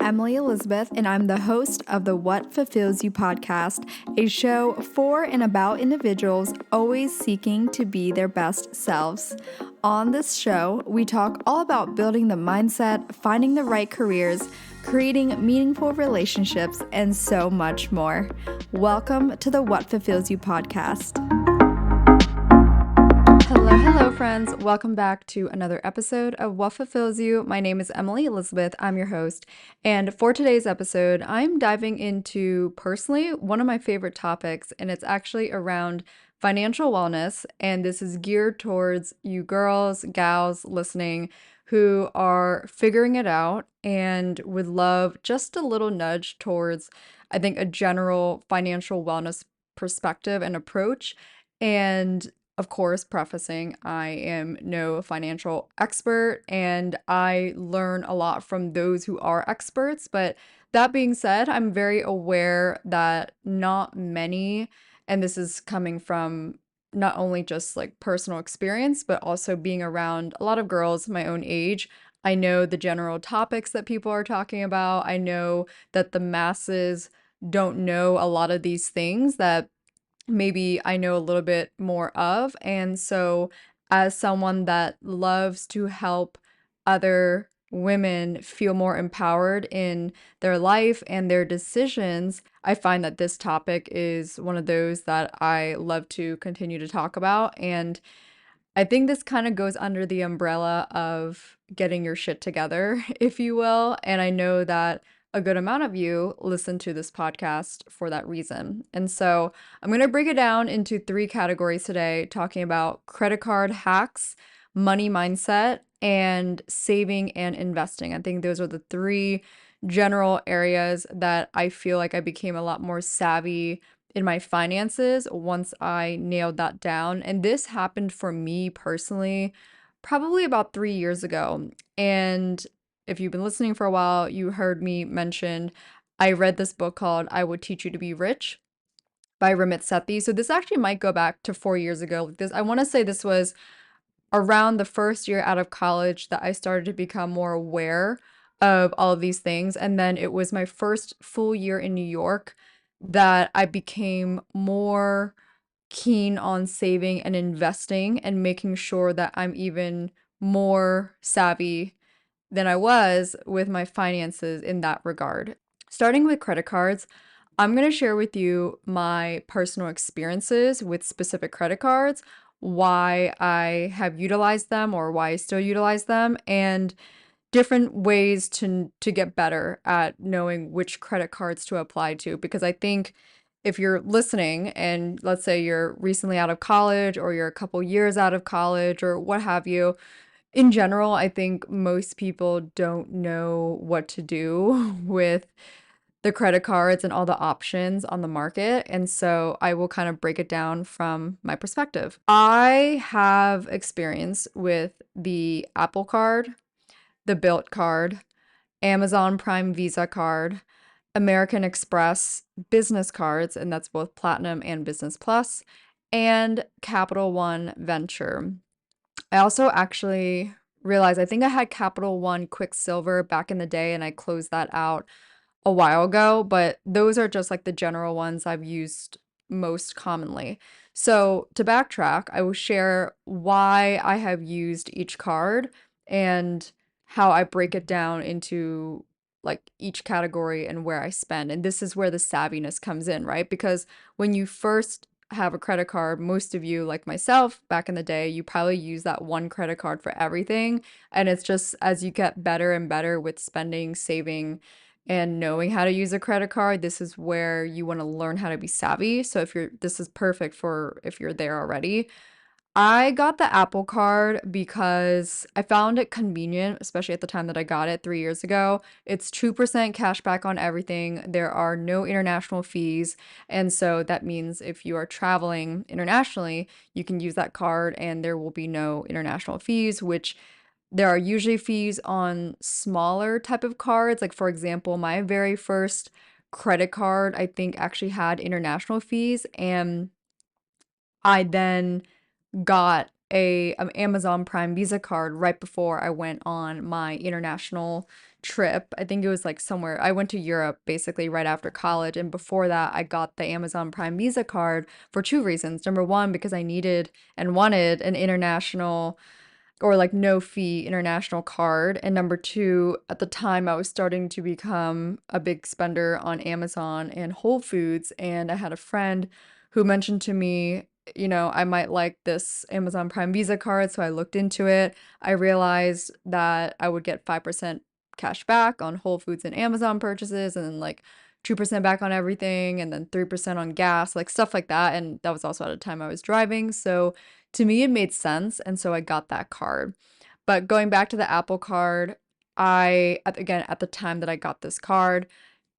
Emily Elizabeth, and I'm the host of the What Fulfills You podcast, a show for and about individuals always seeking to be their best selves. On this show, we talk all about building the mindset, finding the right careers, creating meaningful relationships, and so much more. Welcome to the What Fulfills You podcast. Hello, friends. Welcome back to another episode of What Fulfills You. My name is Emily Elizabeth. I'm your host. And for today's episode, I'm diving into personally one of my favorite topics, and it's actually around financial wellness. And this is geared towards you girls, gals listening who are figuring it out and would love just a little nudge towards, I think, a general financial wellness perspective and approach. And of course, prefacing, I am no financial expert and I learn a lot from those who are experts. But that being said, I'm very aware that not many, and this is coming from not only just like personal experience, but also being around a lot of girls my own age. I know the general topics that people are talking about. I know that the masses don't know a lot of these things that maybe I know a little bit more of. And so, as someone that loves to help other women feel more empowered in their life and their decisions, I find that this topic is one of those that I love to continue to talk about. And I think this kind of goes under the umbrella of getting your shit together, if you will. And I know that a good amount of you listen to this podcast for that reason. And so I'm going to break it down into three categories today, talking about credit card hacks, money mindset, and saving and investing. I think those are the three general areas that I feel like I became a lot more savvy in my finances once I nailed that down. And this happened for me personally probably about 3 years ago. And if you've been listening for a while, you heard me mention I read this book called I Would Teach You to Be Rich by Ramit Sethi. So this actually might go back to 4 years ago. This I want to say this was around the first year out of college that I started to become more aware of all of these things. And then it was my first full year in New York that I became more keen on saving and investing and making sure that I'm even more savvy than I was with my finances in that regard. Starting with credit cards, I'm going to share with you my personal experiences with specific credit cards, why I have utilized them or why I still utilize them, and different ways to get better at knowing which credit cards to apply to. Because I think if you're listening and let's say you're recently out of college or you're a couple years out of college or what have you, in general, I think most people don't know what to do with the credit cards and all the options on the market. And so I will kind of break it down from my perspective. I have experience with the Apple Card, the Bilt card, Amazon Prime Visa card, American Express business cards, and that's both Platinum and Business Plus, and Capital One Venture. I also actually realized I think I had Capital One Quicksilver back in the day and I closed that out a while ago, but those are just like the general ones I've used most commonly. So to backtrack, I will share why I have used each card and how I break it down into like each category and where I spend. And this is where the savviness comes in, right? Because when you first have a credit card, most of you, like myself back in the day, you probably use that one credit card for everything. And it's just as you get better and better with spending, saving, and knowing how to use a credit card, this is where you want to learn how to be savvy. So this is perfect for if you're there already. I got the Apple Card because I found it convenient, especially at the time that I got it 3 years ago. It's 2% cash back on everything. There are no international fees. And so that means if you are traveling internationally, you can use that card and there will be no international fees, which there are usually fees on smaller type of cards. Like for example, my very first credit card, I think actually had international fees and I then got a Amazon Prime Visa card right before I went on my international trip. I think it was like somewhere I went to Europe basically right after college, and before that I got the Amazon Prime Visa card for two reasons. Number one, because I needed and wanted an international or like no fee international card. And number two, at the time I was starting to become a big spender on Amazon and Whole Foods. And I had a friend who mentioned to me, I might like this Amazon Prime Visa card. So I looked into it. I realized that I would get 5% cash back on Whole Foods and Amazon purchases, and then like 2% back on everything, and then 3% on gas, like stuff like that. And that was also at a time I was driving. So to me, it made sense, and so I got that card. But going back to the Apple Card, again, at the time that I got this card,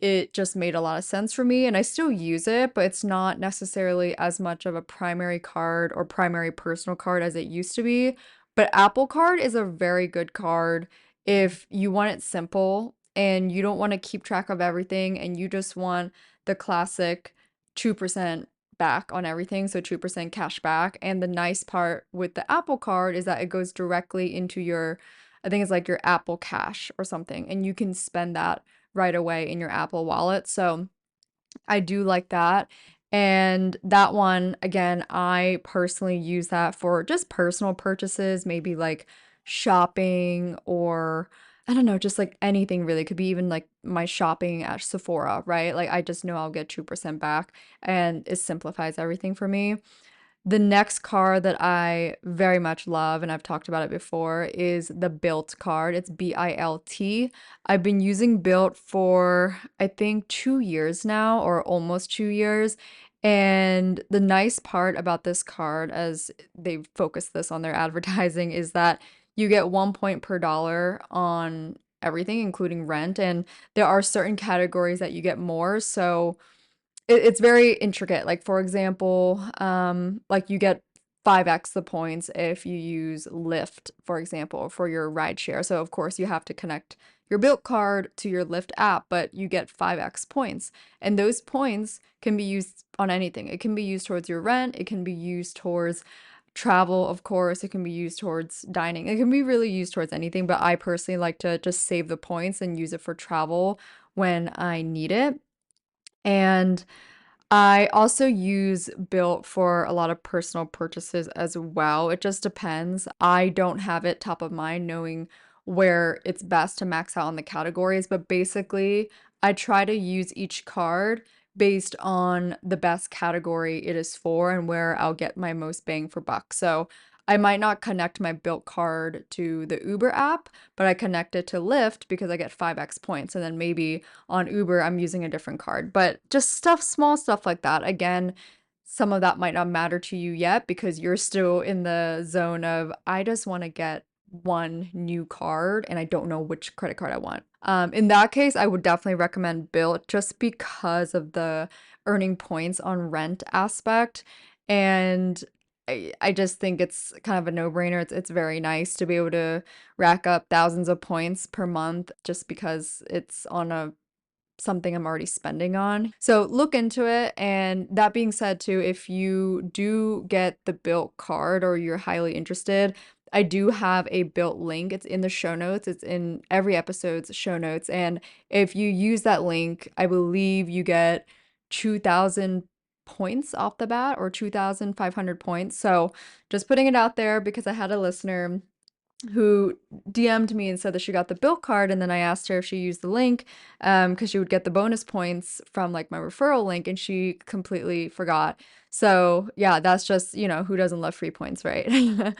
it just made a lot of sense for me, and I still use it, but it's not necessarily as much of a primary card or primary personal card as it used to be. But Apple Card is a very good card if you want it simple and you don't want to keep track of everything and you just want the classic 2% back on everything, so 2% cash back. And the nice part with the Apple Card is that it goes directly into your, I think it's like your Apple Cash or something, and you can spend that right away in your Apple Wallet. So I do like that. And that one, again, I personally use that for just personal purchases, maybe like shopping or I don't know, just like anything really. Could be even like my shopping at Sephora, right? Like I just know I'll get 2% back and it simplifies everything for me. The next card that I very much love, and I've talked about it before, is the Built card. It's BILT. I've been using Built for, I think, 2 years now, or almost 2 years. And the nice part about this card, as they've focused this on their advertising, is that you get 1 point per dollar on everything, including rent. And there are certain categories that you get more. So, it's very intricate. Like for example, like you get 5x the points if you use Lyft, for example, for your ride share. So of course you have to connect your Bilt card to your Lyft app, but you get 5x points. And those points can be used on anything. It can be used towards your rent, it can be used towards travel, of course, it can be used towards dining. It can be really used towards anything, but I personally like to just save the points and use it for travel when I need it. And I also use Built for a lot of personal purchases as well. It just depends. I don't have it top of mind knowing where it's best to max out on the categories, but basically, I try to use each card based on the best category it is for and where I'll get my most bang for buck. So I might not connect my Built card to the Uber app, but I connect it to Lyft because I get 5x points. And then maybe on Uber, I'm using a different card. But just small stuff like that. Again, some of that might not matter to you yet because you're still in the zone of, I just want to get one new card and I don't know which credit card I want. In that case, I would definitely recommend Built just because of the earning points on rent aspect. And I just think it's kind of a no-brainer. It's very nice to be able to rack up thousands of points per month just because it's on a something I'm already spending on. So look into it. And that being said, too, if you do get the Built card or you're highly interested, I do have a Built link. It's in the show notes. It's in every episode's show notes. And if you use that link, I believe you get 2,000 points off the bat or 2,500 points. So just putting it out there because I had a listener who DM'd me and said that she got the Built card, and then I asked her if she used the link, because she would get the bonus points from like my referral link, and she completely forgot. So yeah, that's just, who doesn't love free points, right?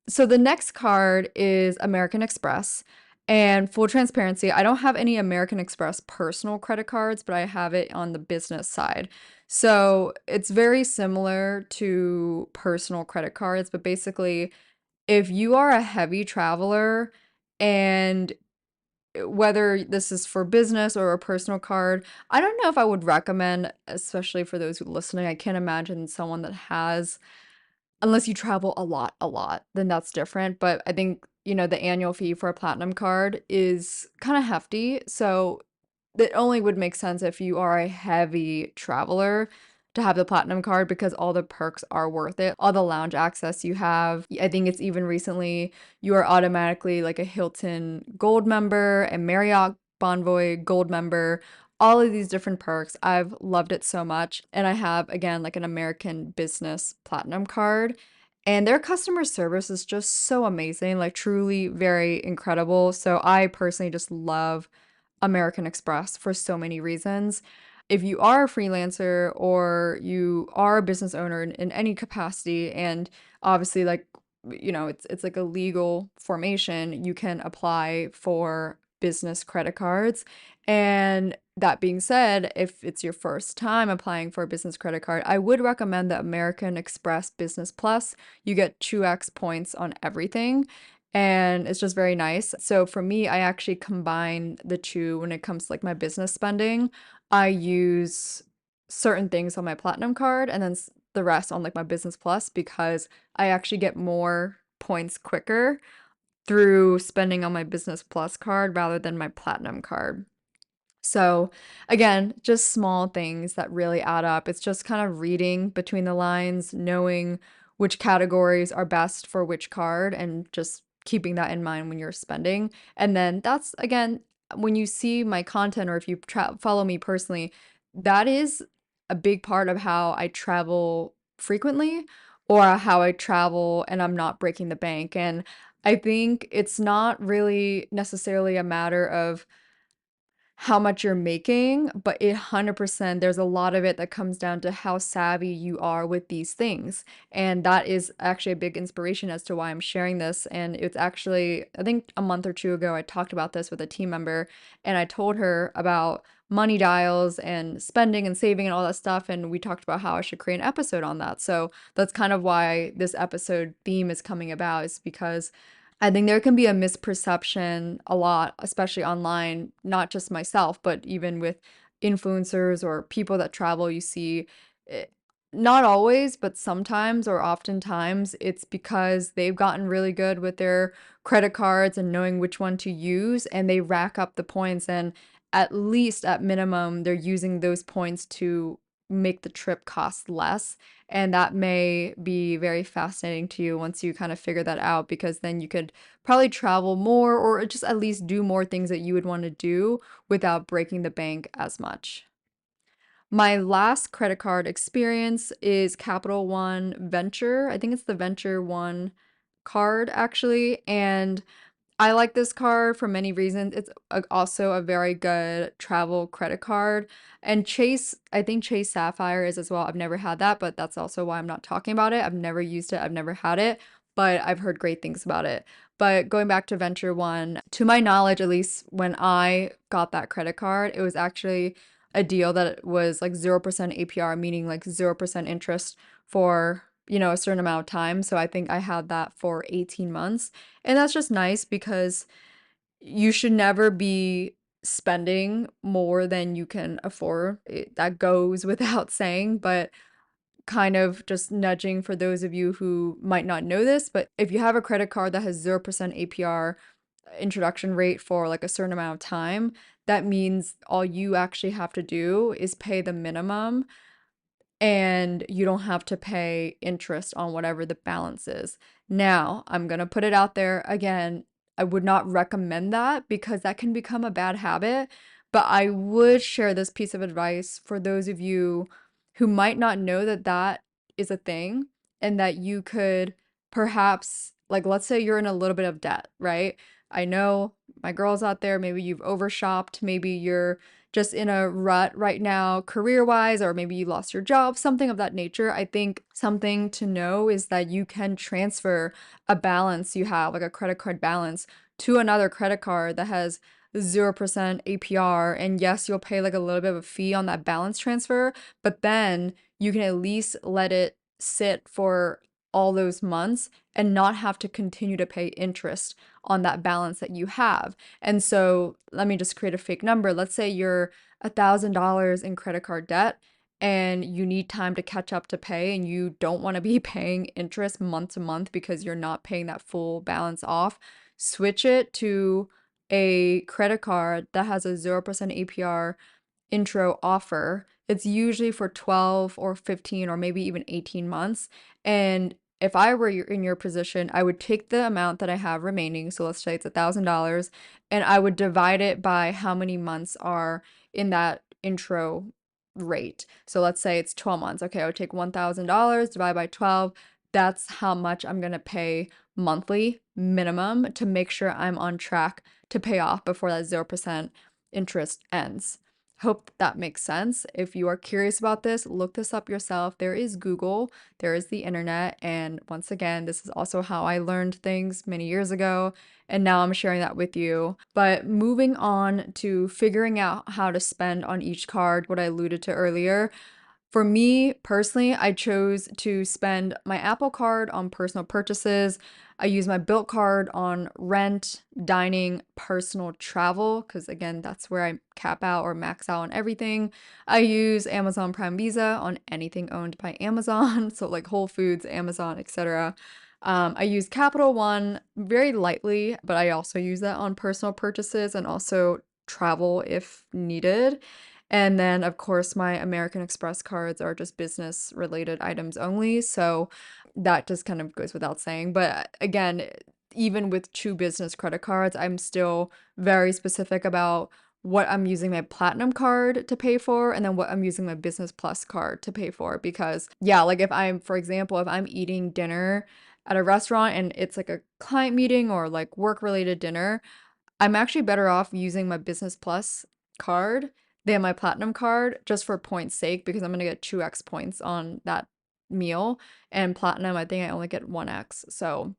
So the next card is American Express. And full transparency, I don't have any American Express personal credit cards, but I have it on the business side. So it's very similar to personal credit cards, but basically if you are a heavy traveler and whether this is for business or a personal card, I don't know if I would recommend, especially for those who listening. I can't imagine someone that has, unless you travel a lot, then that's different. But I think, the annual fee for a platinum card is kind of hefty. So it only would make sense if you are a heavy traveler to have the platinum card because all the perks are worth it. All the lounge access you have. I think it's even recently you are automatically like a Hilton Gold member, a Marriott Bonvoy Gold member, all of these different perks. I've loved it so much. And I have, again, like an American Business Platinum card. And their customer service is just so amazing, like truly very incredible. So I personally just love American Express for so many reasons. If you are a freelancer or you are a business owner in any capacity, and obviously like it's like a legal formation, you can apply for business credit cards. And that being said, if it's your first time applying for a business credit card, I would recommend the American Express Business Plus. You get 2x points on everything and it's just very nice. So for me, I actually combine the two when it comes to like my business spending. I use certain things on my platinum card and then the rest on like my business plus because I actually get more points quicker through spending on my business plus card rather than my platinum card. So, again, just small things that really add up. It's just kind of reading between the lines, knowing which categories are best for which card, and just keeping that in mind when you're spending. And then that's, again, when you see my content or if you follow me personally, that is a big part of how I travel frequently or how I travel and I'm not breaking the bank. And I think it's not really necessarily a matter of how much you're making, but 100% there's a lot of it that comes down to how savvy you are with these things. And that is actually a big inspiration as to why I'm sharing this. And it's actually, I think a month or two ago, I talked about this with a team member and I told her about money dials and spending and saving and all that stuff. And we talked about how I should create an episode on that. So that's kind of why this episode theme is coming about, is because I think there can be a misperception a lot, especially online, not just myself, but even with influencers or people that travel, you see, eh, not always, but sometimes or oftentimes it's because they've gotten really good with their credit cards and knowing which one to use, and they rack up the points, and at least at minimum, they're using those points to make the trip cost less. And that may be very fascinating to you once you kind of figure that out, because then you could probably travel more or just at least do more things that you would want to do without breaking the bank as much. My last credit card experience is Capital One Venture. I think it's the Venture One card actually. And I like this card for many reasons. It's also a very good travel credit card. And Chase, I think Chase Sapphire is as well. I've never had that, but that's also why I'm not talking about it. I've never used it, I've never had it, but I've heard great things about it. But going back to Venture One, to my knowledge, at least when I got that credit card, it was actually a deal that was like 0% APR, meaning like 0% interest for, a certain amount of time. So I think I had that for 18 months. And that's just nice because you should never be spending more than you can afford. That goes without saying, but kind of just nudging for those of you who might not know this, but if you have a credit card that has 0% APR introduction rate for like a certain amount of time, that means all you actually have to do is pay the minimum and you don't have to pay interest on whatever the balance is. Now, I'm going to put it out there again. I would not recommend that because that can become a bad habit, but I would share this piece of advice for those of you who might not know that that is a thing and that you could perhaps, like, let's say you're in a little bit of debt, right? I know my girls out there, maybe you've overshopped, maybe you're just in a rut right now, career wise, or maybe you lost your job, something of that nature. I think something to know is that you can transfer a balance you have, like a credit card balance, to another credit card that has 0% APR. And yes, you'll pay like a little bit of a fee on that balance transfer, but then you can at least let it sit for all those months and not have to continue to pay interest on that balance that you have. And so let me just create a fake number. Let's say you're $1,000 in credit card debt and you need time to catch up to pay and you don't want to be paying interest month to month because you're not paying that full balance off. Switch it to a credit card that has a 0% APR intro offer it's usually for 12 or 15 or maybe even 18 months. And if I were in your position, I would take the amount that I have remaining, so let's say it's $1,000, and I would divide it by how many months are in that intro rate. So let's say it's 12 months. Okay, I would take $1,000, divide by 12. That's how much I'm gonna pay monthly minimum to make sure I'm on track to pay off before that 0% interest ends. Hope that makes sense. If you are curious about this, look this up yourself. There is Google, there is the internet, and once again, this is also how I learned things many years ago, and now I'm sharing that with you. But moving on to figuring out how to spend on each card, what I alluded to earlier, for me personally, I chose to spend my Apple Card on personal purchases. I use my Bilt card on rent, dining, personal travel, because again, that's where I cap out or max out on everything. I use Amazon Prime Visa on anything owned by Amazon, so like Whole Foods, Amazon, etc. I use Capital One very lightly, but I also use that on personal purchases and also travel if needed. And then, of course, my American Express cards are just business related items only. So that just kind of goes without saying. But again, even with two business credit cards, I'm still very specific about what I'm using my platinum card to pay for and then what I'm using my business plus card to pay for. Because, yeah, like if I'm, for example, if I'm eating dinner at a restaurant and it's like a client meeting or like work related dinner, I'm actually better off using my Business Plus card than my Platinum card just for points sake because I'm gonna get 2x points on that meal. And Platinum, I think I only get 1x. So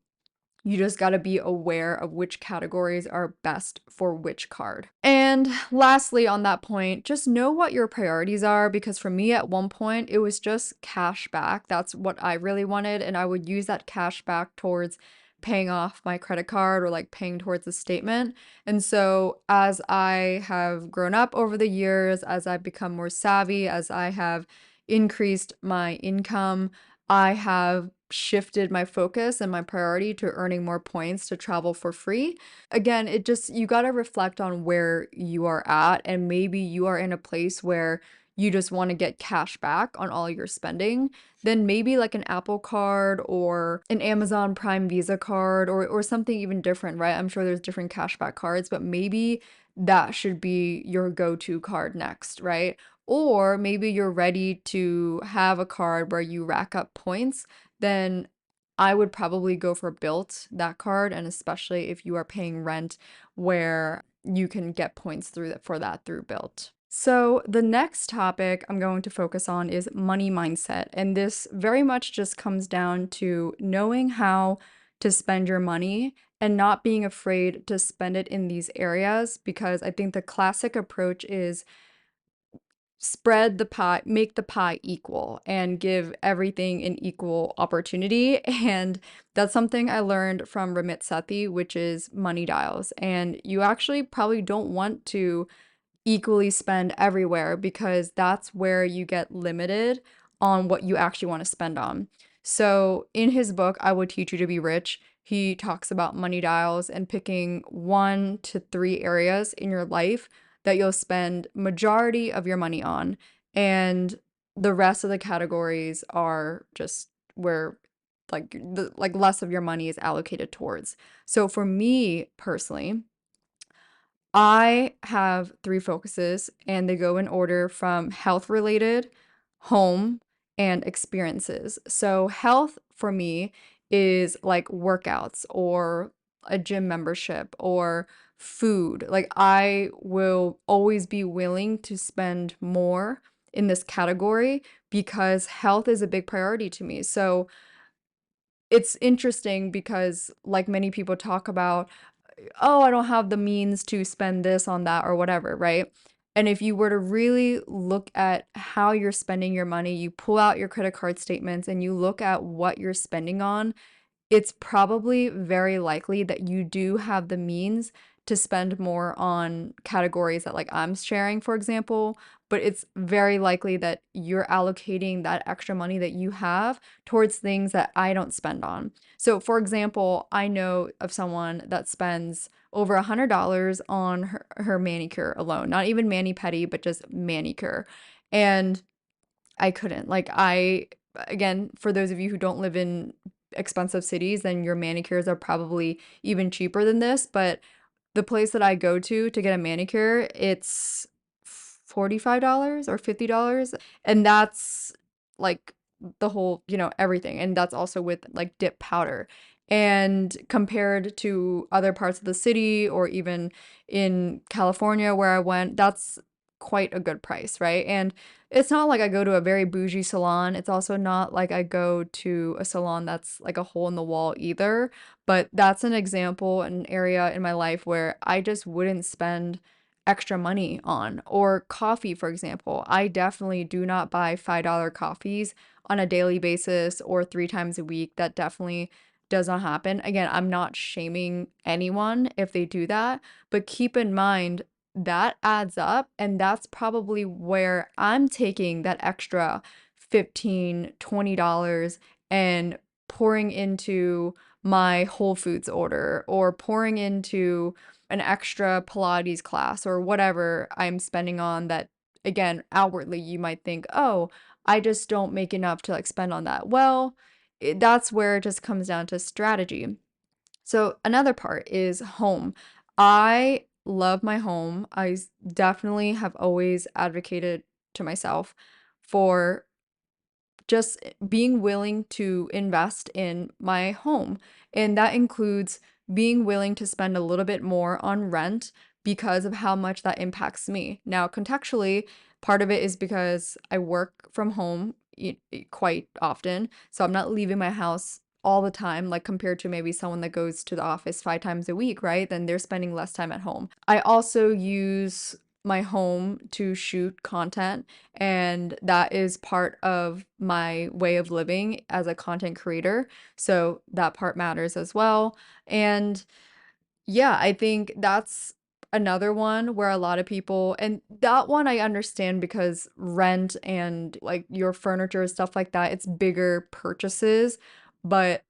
you just got to be aware of which categories are best for which card. And lastly, on that point, just know what your priorities are because for me at one point, it was just cash back. That's what I really wanted. And I would use that cash back towards paying off my credit card or like paying towards a statement. And so as I have grown up over the years, as I've become more savvy, as I have increased my income, I have shifted my focus and my priority to earning more points to travel for free. Again, it just, you got to reflect on where you are at, and maybe you are in a place where you just want to get cash back on all your spending, then maybe like an Apple card or an Amazon Prime Visa card or something even different, right? I'm sure there's different cashback cards, but maybe that should be your go-to card next, right? Or maybe you're ready to have a card where you rack up points, then I would probably go for Bilt, that card, and especially if you are paying rent where you can get points through that for that through Bilt. So the next topic I'm going to focus on is money mindset, and this very much just comes down to knowing how to spend your money and not being afraid to spend it in these areas because I think the classic approach is spread the pie, make the pie equal, and give everything an equal opportunity. And that's something I learned from Ramit Sethi, which is Money Dials. And you actually probably don't want to equally spend everywhere because that's where you get limited on what you actually want to spend on. So in his book, I Will Teach You to Be Rich, he talks about money dials and picking 1 to 3 areas in your life that you'll spend majority of your money on. And the rest of the categories are just where like less of your money is allocated towards. So for me personally, I have 3 focuses, and they go in order from health related, home, and experiences. So, health for me is like workouts or a gym membership or food. Like, I will always be willing to spend more in this category because health is a big priority to me. So, it's interesting because, like many people talk about, oh, I don't have the means to spend this on that or whatever, right? And if you were to really look at how you're spending your money, you pull out your credit card statements and you look at what you're spending on, it's probably very likely that you do have the means to spend more on categories that like I'm sharing, for example, but it's very likely that you're allocating that extra money that you have towards things that I don't spend on. So, for example, I know of someone that spends over $100 on her manicure alone, not even mani-pedi, but just manicure. And I couldn't. Like, again, for those of you who don't live in expensive cities, then your manicures are probably even cheaper than this. But the place that I go to get a manicure, it's $45 or $50. And that's like the whole, everything. And that's also with like dip powder. And compared to other parts of the city or even in California where I went, that's quite a good price, right? And it's not like I go to a very bougie salon. It's also not like I go to a salon that's like a hole in the wall either. But that's an example, an area in my life where I just wouldn't spend extra money on. Or coffee, for example. I definitely do not buy $5 coffees on a daily basis or 3 times a week. That definitely does not happen. Again, I'm not shaming anyone if they do that, but keep in mind that adds up, and that's probably where I'm taking that extra 15, $20 and pouring into my Whole Foods order or pouring into an extra Pilates class or whatever I'm spending on that, again, outwardly you might think, oh, I just don't make enough to like spend on that. Well, that's where it just comes down to strategy. So another part is home. I love my home. Definitely have always advocated to myself for just being willing to invest in my home. And that includes being willing to spend a little bit more on rent because of how much that impacts me. Now, contextually, part of it is because I work from home quite often. So I'm not leaving my house all the time, like compared to maybe someone that goes to the office 5 times a week, right? Then they're spending less time at home. I also use my home to shoot content, and that is part of my way of living as a content creator. So that part matters as well. And yeah, I think that's another one where a lot of people, and that one I understand because rent and like your furniture, stuff like that, it's bigger purchases. But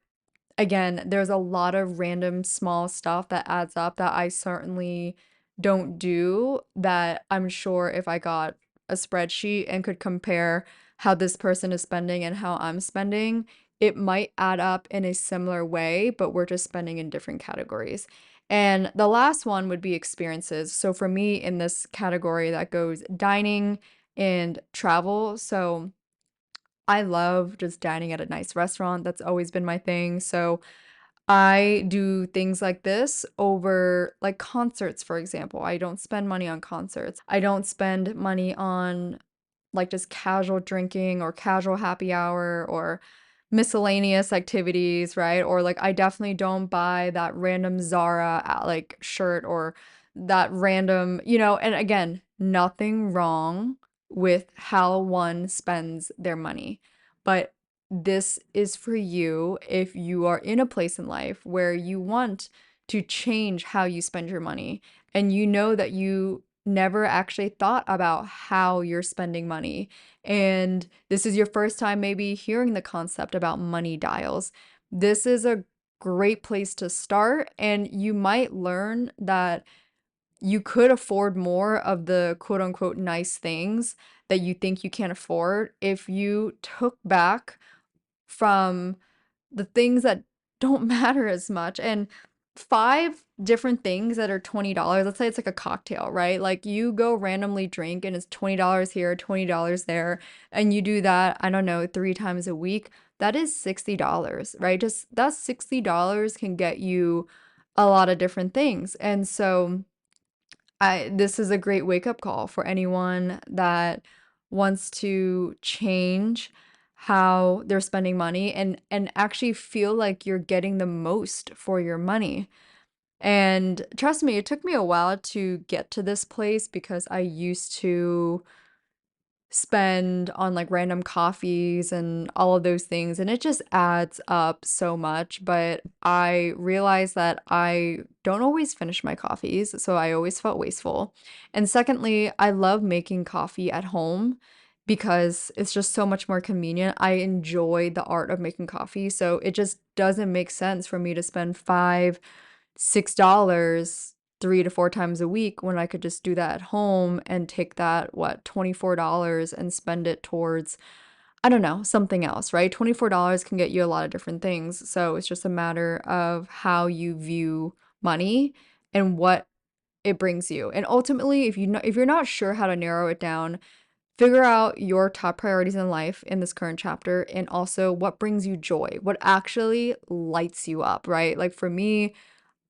again, there's a lot of random small stuff that adds up that I certainly don't do, that I'm sure if I got a spreadsheet and could compare how this person is spending and how I'm spending, it might add up in a similar way, but we're just spending in different categories. And the last one would be experiences. So for me, in this category, that goes dining and travel. So I love just dining at a nice restaurant. That's always been my thing. So I do things like this over like concerts, for example. I don't spend money on concerts. I don't spend money on like just casual drinking or casual happy hour or miscellaneous activities, right? Or like I definitely don't buy that random Zara like shirt or that random, and again, nothing wrong with how one spends their money. But this is for you if you are in a place in life where you want to change how you spend your money and you know that you never actually thought about how you're spending money. And this is your first time maybe hearing the concept about money dials. This is a great place to start, and you might learn that you could afford more of the quote unquote nice things that you think you can't afford if you took back from the things that don't matter as much. And 5 different things that are $20, let's say it's like a cocktail, right? Like you go randomly drink and it's $20 here, $20 there, and you do that, I don't know, 3 times a week. That is $60, right? Just that $60 can get you a lot of different things. And so this is a great wake up call for anyone that wants to change how they're spending money and actually feel like you're getting the most for your money. And trust me, it took me a while to get to this place because I used to spend on like random coffees and all of those things, and it just adds up so much. But I realized that I don't always finish my coffees, so I always felt wasteful. And secondly, I love making coffee at home because it's just so much more convenient. I enjoy the art of making coffee, so it just doesn't make sense for me to spend $5, $6 3 to 4 times a week when I could just do that at home and take that, what, $24 and spend it towards, I don't know, something else, right? $24 can get you a lot of different things. So it's just a matter of how you view money and what it brings you. And ultimately, if you're not sure how to narrow it down, figure out your top priorities in life in this current chapter and also what brings you joy, what actually lights you up, right? Like for me,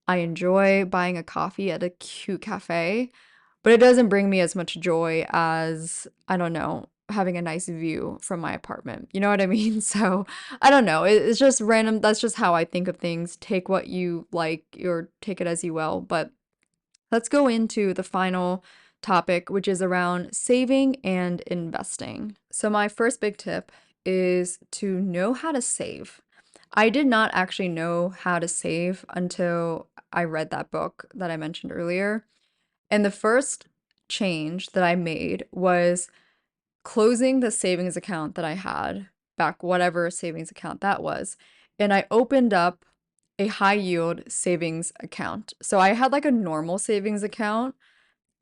I enjoy buying a coffee at a cute cafe, but it doesn't bring me as much joy as, I don't know, having a nice view from my apartment. You know what I mean? So I don't know. It's just random. That's just how I think of things. Take what you like or take it as you will. But let's go into the final topic, which is around saving and investing. So, my first big tip is to know how to save. I did not actually know how to save until I read that book that I mentioned earlier. And the first change that I made was closing the savings account that I had back, whatever savings account that was. And I opened up a high yield savings account. So I had like a normal savings account,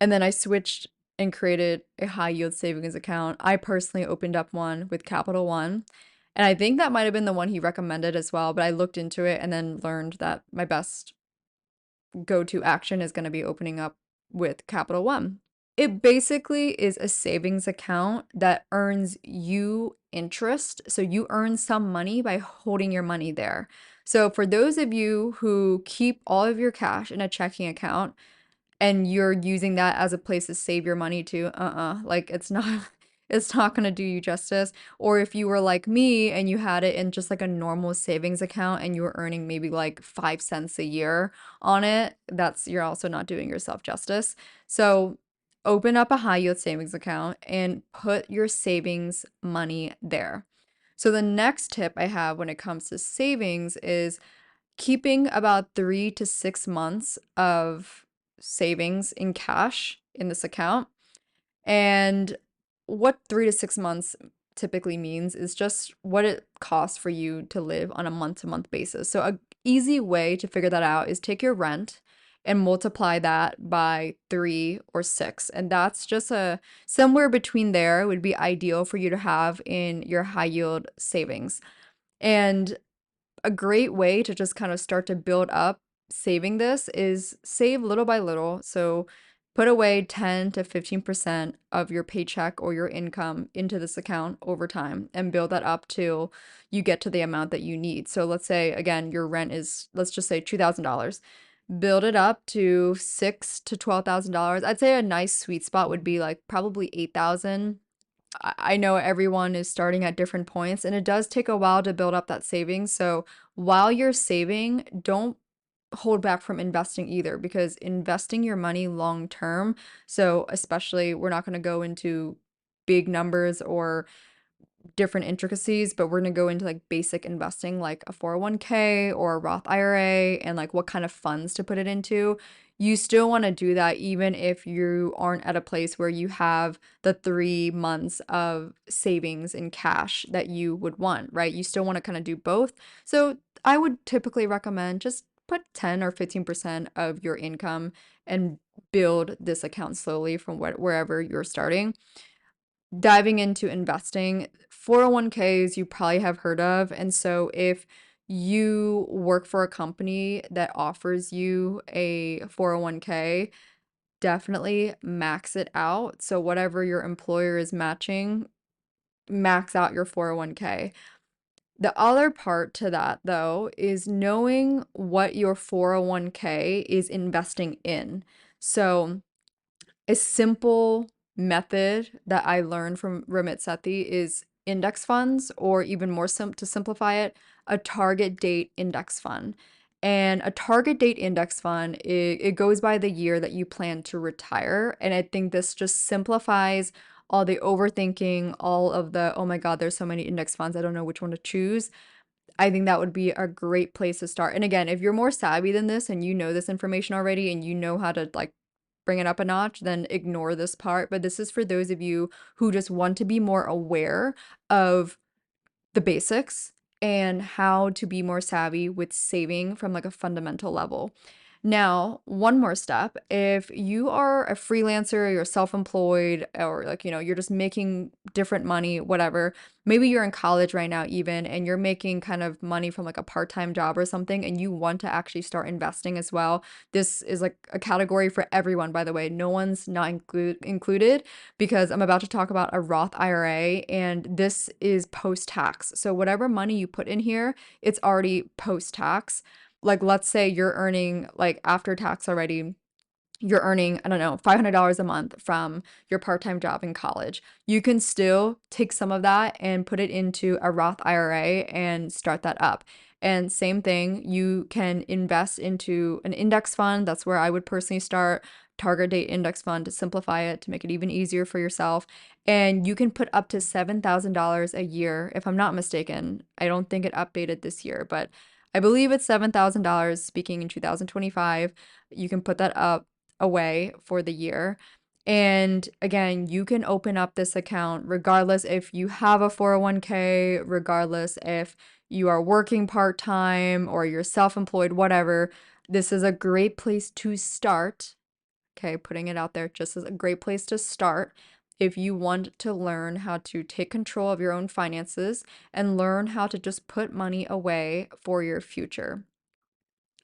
and then I switched and created a high yield savings account. I personally opened up one with Capital One. And I think that might have been the one he recommended as well, but I looked into it and then learned that my best go-to action is going to be opening up with Capital One. It basically is a savings account that earns you interest. So you earn some money by holding your money there. So for those of you who keep all of your cash in a checking account, and you're using that as a place to save your money to, like it's not it's not gonna do you justice. Or if you were like me and you had it in just like a normal savings account and you were earning maybe like 5 cents a year on it, that's you're also not doing yourself justice. So open up a high yield savings account and put your savings money there. So the next tip I have when it comes to savings is keeping about 3 to 6 months of savings in cash in this account. And what 3 to 6 months typically means is just what it costs for you to live on a month-to-month basis. So a easy way to figure that out is take your rent and multiply that by 3 or 6. And that's just a somewhere between there would be ideal for you to have in your high yield savings. And a great way to just kind of start to build up saving this is save little by little. So put away 10 to 15% of your paycheck or your income into this account over time and build that up till you get to the amount that you need. So let's say again your rent is, let's just say $2,000. Build it up to $6 to $12,000. I'd say a nice sweet spot would be like probably 8,000. I know everyone is starting at different points, and it does take a while to build up that savings. So while you're saving, don't hold back from investing either, because investing your money long term, so especially we're not going to go into big numbers or different intricacies, but we're gonna go into like basic investing, like a 401k or a Roth IRA, and like what kind of funds to put it into. You still want to do that even if you aren't at a place where you have the 3 months of savings in cash that you would want, right? You still want to kind of do both. So I would typically recommend just put 10 or 15% of your income and build this account slowly from wherever you're starting. Diving into investing, 401ks you probably have heard of. And so if you work for a company that offers you a 401k, definitely max it out. So whatever your employer is matching, max out your 401k. The other part to that, though, is knowing what your 401k is investing in. So a simple method that I learned from Ramit Sethi is index funds, or even more to simplify it, a target date index fund. And a target date index fund, it goes by the year that you plan to retire. And I think this just simplifies all the overthinking, all of the, oh my God, there's so many index funds, I don't know which one to choose. I think that would be a great place to start. And again, if you're more savvy than this and you know this information already and you know how to like bring it up a notch, then ignore this part. But this is for those of you who just want to be more aware of the basics and how to be more savvy with saving from like a fundamental level. Now, one more step. If you are a freelancer, you're self-employed, or like, you're just making different money, whatever. Maybe you're in college right now even, and you're making kind of money from like a part-time job or something, and you want to actually start investing as well. This is like a category for everyone, by the way. No one's not included because I'm about to talk about a Roth IRA, and this is post-tax. So whatever money you put in here, it's already post-tax. Like, let's say you're earning, like, after tax already, you're earning, I don't know, $500 a month from your part-time job in college. You can still take some of that and put it into a Roth IRA and start that up. And same thing, you can invest into an index fund. That's where I would personally start. Target date index fund to simplify it, to make it even easier for yourself. And you can put up to $7,000 a year, if I'm not mistaken. I don't think it updated this year, but I believe it's $7,000 speaking in 2025. You can put that up away for the year. And again, you can open up this account regardless if you have a 401k, regardless if you are working part-time or you're self-employed, whatever. This is a great place to start. Okay, putting it out there just as a great place to start if you want to learn how to take control of your own finances and learn how to just put money away for your future.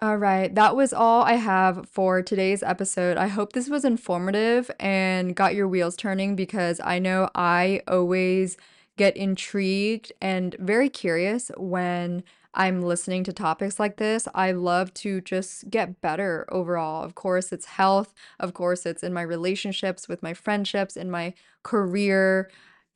All right, that was all I have for today's episode. I hope this was informative and got your wheels turning because I know I always get intrigued and very curious when I'm listening to topics like this. I love to just get better overall. Of course, it's health. Of course, it's in my relationships, with my friendships, in my career,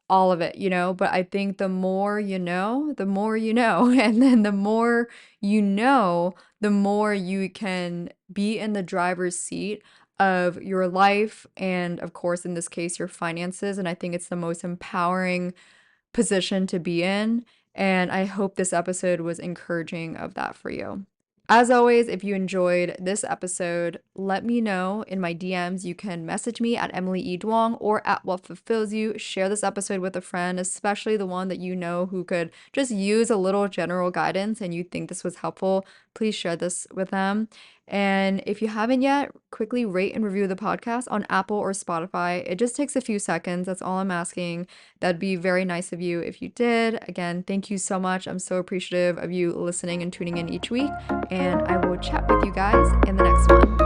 all of it, but I think the more you know, the more you know. And then the more you know, the more you can be in the driver's seat of your life and, of course, in this case, your finances. And I think it's the most empowering position to be in. And I hope this episode was encouraging of that for you. As always, if you enjoyed this episode, let me know in my DMs. You can message me at Emily E. Duong or at What Fulfills You. Share this episode with a friend, especially the one that you know who could just use a little general guidance and you think this was helpful. Please share this with them. And if you haven't yet, quickly rate and review the podcast on Apple or Spotify. It just takes a few seconds. That's all I'm asking. That'd be very nice of you if you did. Again, thank you so much. I'm so appreciative of you listening and tuning in each week. And I will chat with you guys in the next one.